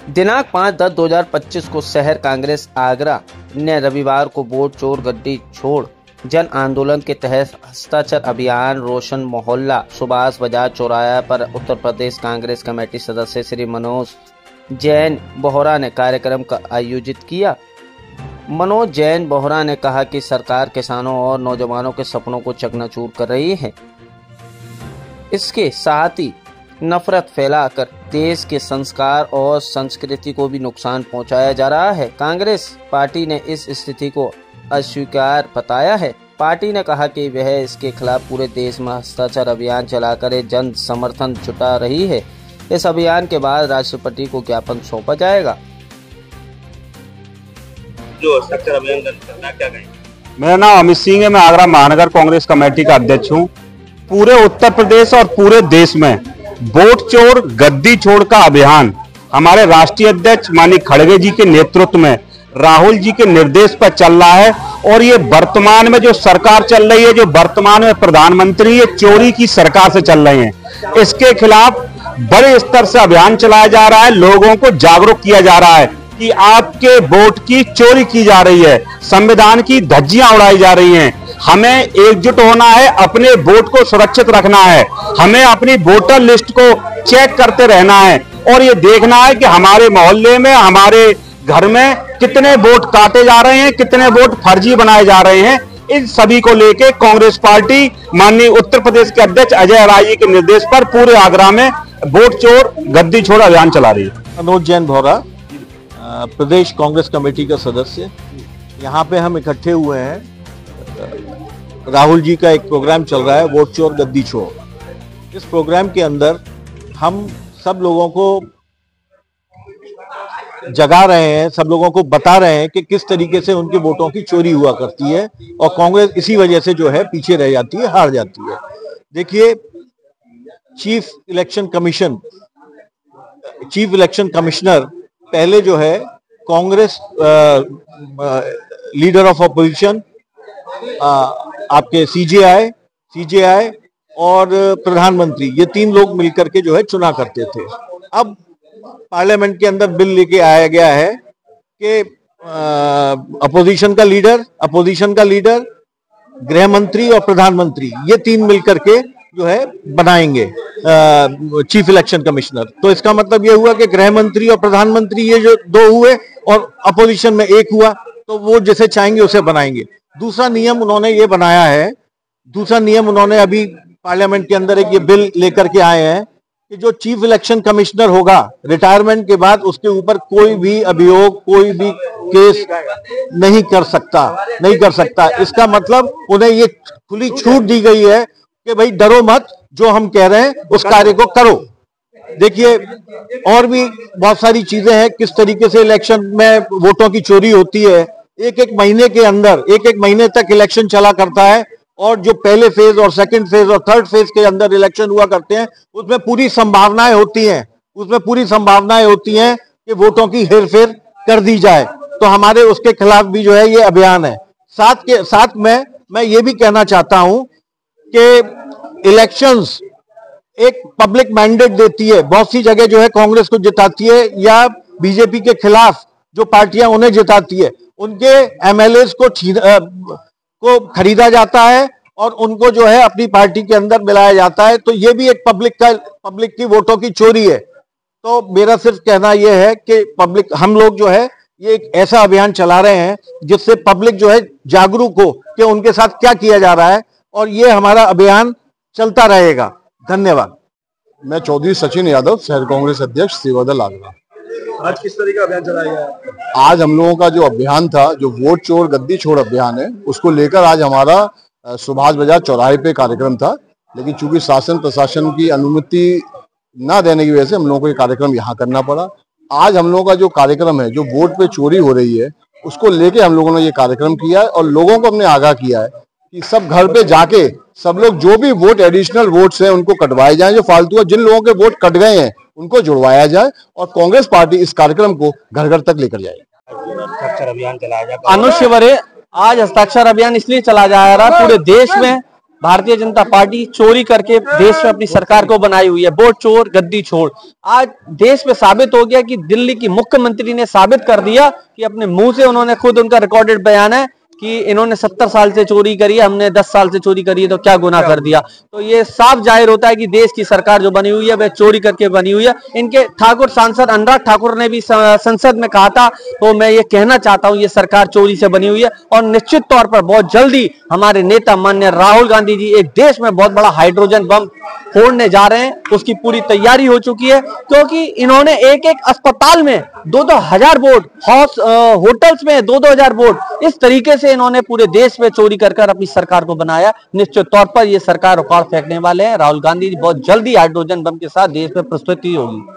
दिनांक 5/10/2025 को शहर कांग्रेस आगरा ने रविवार को वोट चोर गद्दी छोड़ जन आंदोलन के तहत हस्ताक्षर अभियान रोशन मोहल्ला सुभाष बाजार चौराहा पर उत्तर प्रदेश कांग्रेस कमेटी सदस्य श्री मनोज जैन बोहरा ने कार्यक्रम का आयोजित किया। मनोज जैन बोहरा ने कहा कि सरकार किसानों और नौजवानों के सपनों को चकनाचूर कर रही है। इसके साथ ही नफरत फैलाकर देश के संस्कार और संस्कृति को भी नुकसान पहुंचाया जा रहा है। कांग्रेस पार्टी ने इस स्थिति को अस्वीकार बताया है। पार्टी ने कहा कि वह इसके खिलाफ पूरे देश में हस्ताक्षर अभियान चलाकर जन समर्थन जुटा रही है। इस अभियान के बाद राष्ट्रपति को ज्ञापन सौंपा जाएगा। जो हस्ताक्षर अभियान करना क्या कहेंगे? मेरा नाम अमित सिंह है। मैं आगरा महानगर कांग्रेस कमेटी का अध्यक्ष हूँ। पूरे उत्तर प्रदेश और पूरे देश में वोट चोर गद्दी छोड़ का अभियान हमारे राष्ट्रीय अध्यक्ष माननीय खड़गे जी के नेतृत्व में राहुल जी के निर्देश पर चल रहा है। और ये वर्तमान में जो सरकार चल रही है, जो वर्तमान में प्रधानमंत्री, ये चोरी की सरकार से चल रहे हैं। इसके खिलाफ बड़े स्तर से अभियान चलाया जा रहा है। लोगों को जागरूक किया जा रहा है कि आपके वोट की चोरी की जा रही है, संविधान की धज्जियां उड़ाई जा रही हैं। हमें एकजुट होना है, अपने वोट को सुरक्षित रखना है, हमें अपनी वोटर लिस्ट को चेक करते रहना है और ये देखना है कि हमारे मोहल्ले में, हमारे घर में कितने वोट काटे जा रहे हैं, कितने वोट फर्जी बनाए जा रहे हैं। इन सभी को लेकर कांग्रेस पार्टी माननीय उत्तर प्रदेश के अध्यक्ष अजय राय जी के निर्देश पर पूरे आगरा में वोट चोर गद्दी छोड़ अभियान चला रही है। मनोज जैन बोहरा, प्रदेश कांग्रेस कमेटी का सदस्य। यहाँ पे हम इकट्ठे हुए हैं। राहुल जी का एक प्रोग्राम चल रहा है, वोट चोर गद्दी छोड़। इस प्रोग्राम के अंदर हम सब लोगों को जगा रहे हैं, सब लोगों को बता रहे हैं कि किस तरीके से उनके वोटों की चोरी हुआ करती है और कांग्रेस इसी वजह से जो है पीछे रह जाती है, हार जाती है। देखिए, चीफ इलेक्शन कमिश्नर पहले जो है कांग्रेस लीडर ऑफ अपोजिशन आपके सीजेआई और प्रधानमंत्री, ये तीन लोग मिलकर के जो है चुना करते थे। अब पार्लियामेंट के अंदर बिल लेके आया गया है कि अपोजिशन का लीडर, गृह मंत्री और प्रधानमंत्री, ये तीन मिलकर के जो है बनाएंगे चीफ इलेक्शन कमिश्नर। तो इसका मतलब ये हुआ कि गृह मंत्री और प्रधानमंत्री ये जो दो हुए और अपोजिशन में एक हुआ, तो वो जैसे चाहेंगे उसे बनाएंगे। दूसरा नियम उन्होंने अभी पार्लियामेंट के अंदर एक ये बिल लेकर के आए हैं कि जो चीफ इलेक्शन कमिश्नर होगा रिटायरमेंट के बाद, उसके ऊपर कोई भी अभियोग, कोई भी केस नहीं कर सकता। इसका मतलब उन्हें ये खुली छूट दी गई है कि भाई डरो मत, जो हम कह रहे हैं उस कार्य को करो। देखिए, और भी बहुत सारी चीजें हैं, किस तरीके से इलेक्शन में वोटों की चोरी होती है। एक महीने के अंदर, एक महीने तक इलेक्शन चला करता है और जो पहले फेज और सेकंड फेज और थर्ड फेज के अंदर इलेक्शन हुआ करते हैं, उसमें पूरी संभावनाएं होती हैं कि वोटों की हेरफेर कर दी जाए। तो हमारे उसके खिलाफ भी जो है ये अभियान है। साथ में मैं ये भी कहना चाहता हूं कि इलेक्शंस एक पब्लिक मैंडेट देती है। बहुत सी जगह जो है कांग्रेस को जिताती है या बीजेपी के खिलाफ जो पार्टियां उन्हें जिताती है, उनके एमएलएस को खरीदा जाता है और उनको जो है अपनी पार्टी के अंदर मिलाया जाता है। तो ये भी एक पब्लिक की वोटों की चोरी है। तो मेरा सिर्फ कहना यह है कि हम लोग जो है ये एक ऐसा अभियान चला रहे हैं जिससे पब्लिक जो है जागरूक हो कि उनके साथ क्या किया जा रहा है, और ये हमारा अभियान चलता रहेगा। धन्यवाद। मैं चौधरी सचिन यादव, शहर कांग्रेस अध्यक्ष, सेवादल आगरा। आज किस तरह का अभियान चलाया गया? आज हम लोगों का जो अभियान था, जो वोट चोर गद्दी छोड़ अभियान है, उसको लेकर आज हमारा सुभाष बाजार चौराहे पे कार्यक्रम था। लेकिन चूंकि शासन प्रशासन की अनुमति न देने की वजह से हम लोगों को ये कार्यक्रम यहाँ करना पड़ा। आज हम लोगों का जो कार्यक्रम है, जो वोट पे चोरी हो रही है, उसको लेके हम लोगों ने ये कार्यक्रम किया है और लोगों को हमने आगाह किया है कि सब घर पे जाके सब लोग जो भी वोट, एडिशनल वोट्स हैं, उनको कटवाए जाएं। जो फालतू है, जिन लोगों के वोट कट गए हैं उनको जुड़वाया जाए और कांग्रेस पार्टी इस कार्यक्रम को घर घर तक लेकर जाएगी। हस्ताक्षर अभियान चलाया जाएगा। अनुष्य वरे, आज हस्ताक्षर अभियान इसलिए चला जा रहा है पूरे देश में भारतीय जनता पार्टी चोरी करके देश में अपनी सरकार को बनाई हुई है। वोट चोर गद्दी छोड़, आज देश में साबित हो गया कि दिल्ली की मुख्यमंत्री ने साबित कर दिया कि अपने मुंह से, उन्होंने खुद, उनका रिकॉर्डेड बयान है कि इन्होंने 70 साल से चोरी करी है, हमने 10 साल से चोरी करी है, तो क्या गुनाह कर दिया। तो ये साफ जाहिर होता है कि देश की सरकार जो बनी हुई है वह चोरी करके बनी हुई है। इनके ठाकुर सांसद अनुराग ठाकुर ने भी संसद में कहा था, तो मैं ये कहना चाहता हूं ये सरकार चोरी से बनी हुई है और निश्चित तौर पर बहुत जल्दी हमारे नेता माननीय राहुल गांधी जी एक देश में बहुत बड़ा हाइड्रोजन बम फोड़ने जा रहे हैं। उसकी पूरी तैयारी हो चुकी है, क्योंकि इन्होंने एक एक अस्पताल में 2-2 हजार वोट, होटल्स में 2-2 हजार वोट, इस तरीके से इन्होंने पूरे देश में चोरी कर अपनी सरकार को बनाया। निश्चित तौर पर यह सरकार उखाड़ फेंकने वाले हैं। राहुल गांधी जी बहुत जल्दी हाइड्रोजन बम के साथ देश में प्रस्तुति होगी।